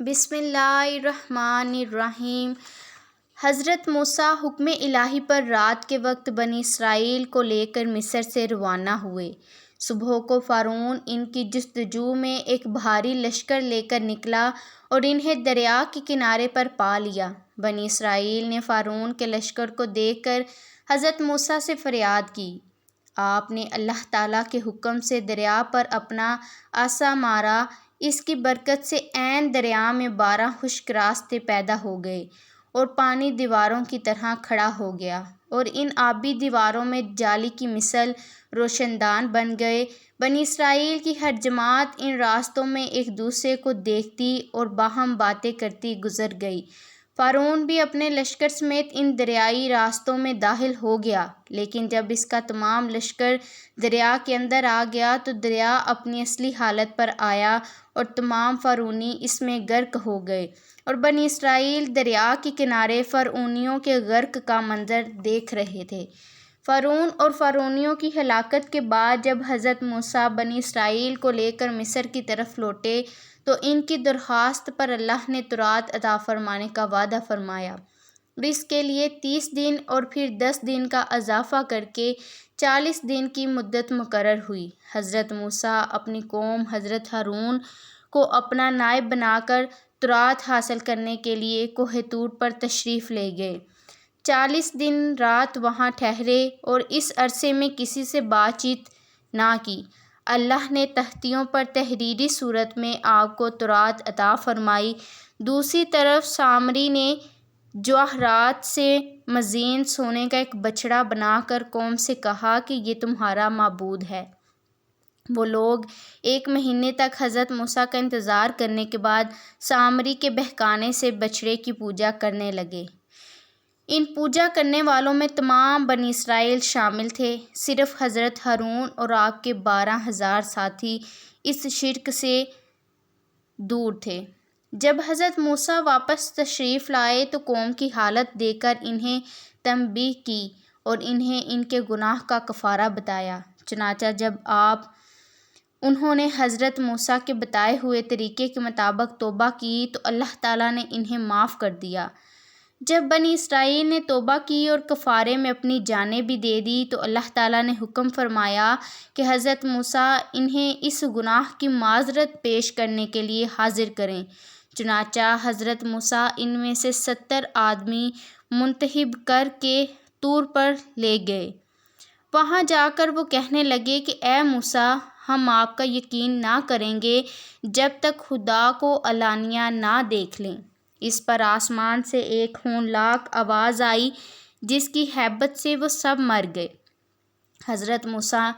بسم اللہ الرحمن الرحیم۔ حضرت موسیٰ حکم الہی پر رات کے وقت بنی اسرائیل کو لے کر مصر سے روانہ ہوئے۔ صبح کو فرعون ان کی جستجو میں ایک بھاری لشکر لے کر نکلا اور انہیں دریا کے کنارے پر پا لیا۔ بنی اسرائیل نے فرعون کے لشکر کو دیکھ کر حضرت موسیٰ سے فریاد کی۔ آپ نے اللہ تعالیٰ کے حکم سے دریا پر اپنا عصا مارا، اس کی برکت سے عین دریا میں 12 خشک راستے پیدا ہو گئے اور پانی دیواروں کی طرح کھڑا ہو گیا، اور ان آبی دیواروں میں جالی کی مثل روشن دان بن گئے۔ بنی اسرائیل کی ہر جماعت ان راستوں میں ایک دوسرے کو دیکھتی اور باہم باتیں کرتی گزر گئی۔ فرعون بھی اپنے لشکر سمیت ان دریائی راستوں میں داخل ہو گیا، لیکن جب اس کا تمام لشکر دریا کے اندر آ گیا تو دریا اپنی اصلی حالت پر آیا اور تمام فرعونی اس میں غرق ہو گئے، اور بنی اسرائیل دریا کے کنارے فرعونیوں کے غرق کا منظر دیکھ رہے تھے۔ فرعون اور فرعونیوں کی ہلاکت کے بعد جب حضرت موسیٰ بنی اسرائیل کو لے کر مصر کی طرف لوٹے تو ان کی درخواست پر اللہ نے تورات عطا فرمانے کا وعدہ فرمایا، اور اس کے لیے 30 دن اور پھر 10 دن کا اضافہ کر کے 40 دن کی مدت مقرر ہوئی۔ حضرت موسیٰ اپنی قوم حضرت ہارون کو اپنا نائب بنا کر تورات حاصل کرنے کے لیے کوہ طور پر تشریف لے گئے۔ 40 دن رات وہاں ٹھہرے اور اس عرصے میں کسی سے بات چیت نہ کی۔ اللہ نے تختیوں پر تحریری صورت میں آپ کو تورات عطا فرمائی۔ دوسری طرف سامری نے جواہرات سے مزین سونے کا ایک بچڑا بنا کر قوم سے کہا کہ یہ تمہارا معبود ہے۔ وہ لوگ 1 مہینے تک حضرت موسیٰ کا انتظار کرنے کے بعد سامری کے بہکانے سے بچڑے کی پوجا کرنے لگے۔ ان پوجا کرنے والوں میں تمام بنی اسرائیل شامل تھے، صرف حضرت ہارون اور آپ کے 12,000 ساتھی اس شرک سے دور تھے۔ جب حضرت موسیٰ واپس تشریف لائے تو قوم کی حالت دیکھ کر انہیں تنبیہ کی اور انہیں ان کے گناہ کا کفارہ بتایا۔ چنانچہ جب انہوں نے حضرت موسیٰ کے بتائے ہوئے طریقے کے مطابق توبہ کی تو اللہ تعالیٰ نے انہیں معاف کر دیا۔ جب بنی اسرائیل نے توبہ کی اور کفارے میں اپنی جانیں بھی دے دی تو اللہ تعالیٰ نے حکم فرمایا کہ حضرت موسیٰ انہیں اس گناہ کی معذرت پیش کرنے کے لیے حاضر کریں۔ چنانچہ حضرت موسیٰ ان میں سے 70 آدمی منتخب کر کے طور پر لے گئے۔ وہاں جا کر وہ کہنے لگے کہ اے موسیٰ، ہم آپ کا یقین نہ کریں گے جب تک خدا کو علانیہ نہ دیکھ لیں۔ اس پر آسمان سے ایک ہولناک آواز آئی جس کی ہیبت سے وہ سب مر گئے۔ حضرت موسیٰ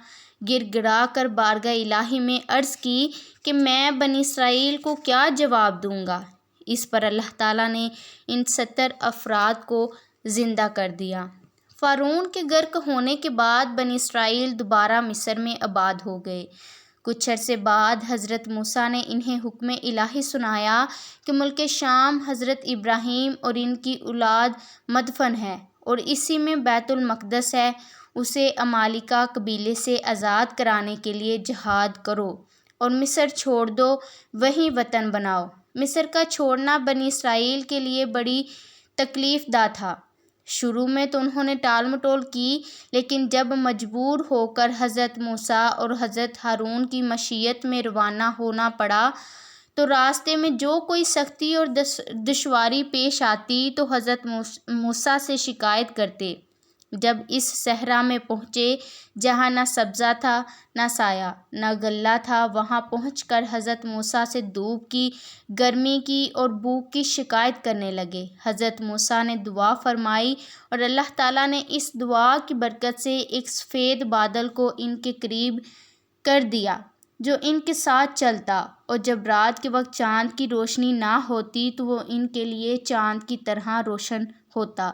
گڑ گڑا کر بارگاہ الہی میں عرض کی کہ میں بنی اسرائیل کو کیا جواب دوں گا؟ اس پر اللہ تعالیٰ نے ان 70 افراد کو زندہ کر دیا۔ فرعون کے غرق ہونے کے بعد بنی اسرائیل دوبارہ مصر میں آباد ہو گئے۔ کچھ عرصے بعد حضرت موسیٰ نے انہیں حکم الہی سنایا کہ ملک شام حضرت ابراہیم اور ان کی اولاد مدفن ہے اور اسی میں بیت المقدس ہے، اسے عمالقہ قبیلے سے آزاد کرانے کے لیے جہاد کرو اور مصر چھوڑ دو، وہیں وطن بناؤ۔ مصر کا چھوڑنا بنی اسرائیل کے لیے بڑی تکلیف دہ تھا۔ شروع میں تو انہوں نے ٹال مٹول کی، لیکن جب مجبور ہو کر حضرت موسیٰ اور حضرت ہارون کی مشیت میں روانہ ہونا پڑا تو راستے میں جو کوئی سختی اور دشواری پیش آتی تو حضرت موسیٰ سے شکایت کرتے۔ جب اس صحرا میں پہنچے جہاں نہ سبزہ تھا نہ سایہ نہ غلہ تھا، وہاں پہنچ کر حضرت موسیٰ سے دھوپ کی، گرمی کی اور بھوک کی شکایت کرنے لگے۔ حضرت موسیٰ نے دعا فرمائی اور اللہ تعالیٰ نے اس دعا کی برکت سے ایک سفید بادل کو ان کے قریب کر دیا جو ان کے ساتھ چلتا، اور جب رات کے وقت چاند کی روشنی نہ ہوتی تو وہ ان کے لیے چاند کی طرح روشن ہوتا۔